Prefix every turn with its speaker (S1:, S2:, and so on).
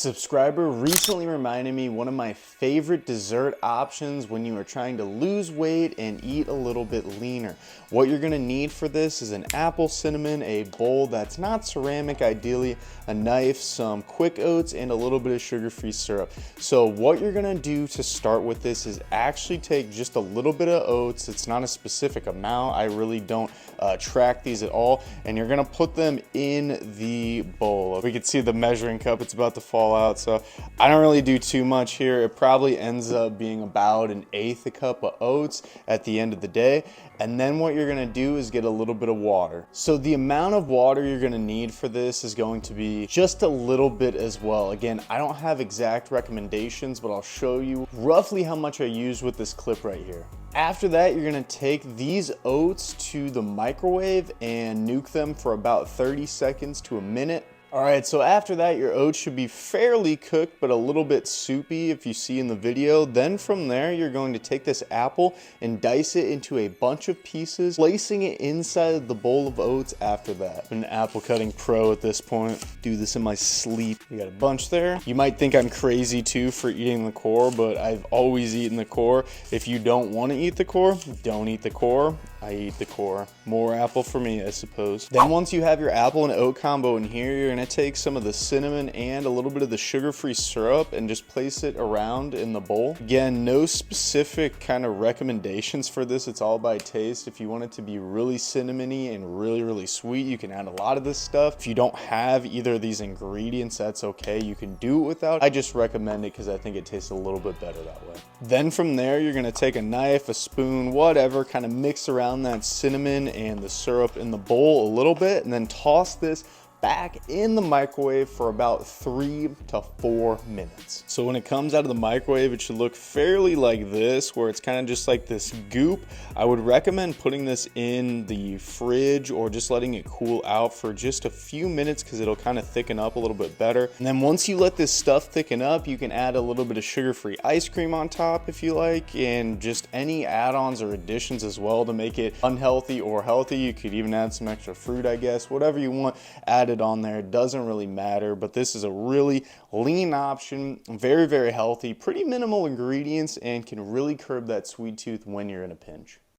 S1: Subscriber recently reminded me one of my favorite dessert options when you are trying to lose weight and eat a little bit leaner. What you're gonna need for this is an apple cinnamon, a bowl that's not ceramic ideally, a knife, some quick oats, and a little bit of sugar-free syrup. So what you're gonna do to start with this is actually take just a little bit of oats. It's not a specific amount. I really don't track these at all. And you're gonna put them in the bowl. We can see the measuring cup, it's about to fall out, so I don't really do too much here. It probably ends up being about 1/8 a cup of oats at the end of the day. And then what you're gonna do is get a little bit of water. So the amount of water you're gonna need for this is going to be just a little bit as well. Again, I don't have exact recommendations, but I'll show you roughly how much I use with this clip right here. After that, you're gonna take these oats to the microwave and nuke them for about 30 seconds to a minute. All right, so after that, your oats should be fairly cooked, but a little bit soupy if you see in the video. Then from there, you're going to take this apple and dice it into a bunch of pieces, placing it inside of the bowl of oats after that. I'm an apple cutting pro at this point. Do this in my sleep. You got a bunch there. You might think I'm crazy too for eating the core, but I've always eaten the core. If you don't want to eat the core, don't eat the core. I eat the core. More apple for me, I suppose. Then once you have your apple and oat combo in here, you're gonna take some of the cinnamon and a little bit of the sugar-free syrup and just place it around in the bowl. Again, no specific kind of recommendations for this. It's all by taste. If you want it to be really cinnamony and really, really sweet, you can add a lot of this stuff. If you don't have either of these ingredients, that's okay. You can do it without. I just recommend it because I think it tastes a little bit better that way. Then from there, you're gonna take a knife, a spoon, whatever, kind of mix around that cinnamon and the syrup in the bowl a little bit, and then toss this back in the microwave for about 3 to 4 minutes. So when it comes out of the microwave, it should look fairly like this, where it's kind of just like this goop. I would recommend putting this in the fridge or just letting it cool out for just a few minutes because it'll kind of thicken up a little bit better. And then once you let this stuff thicken up, you can add a little bit of sugar-free ice cream on top if you like, and just any add-ons or additions as well to make it unhealthy or healthy. You could even add some extra fruit, I guess, whatever you want, add it on there. It doesn't really matter, but this is a really lean option, very, very healthy, pretty minimal ingredients, and can really curb that sweet tooth when you're in a pinch.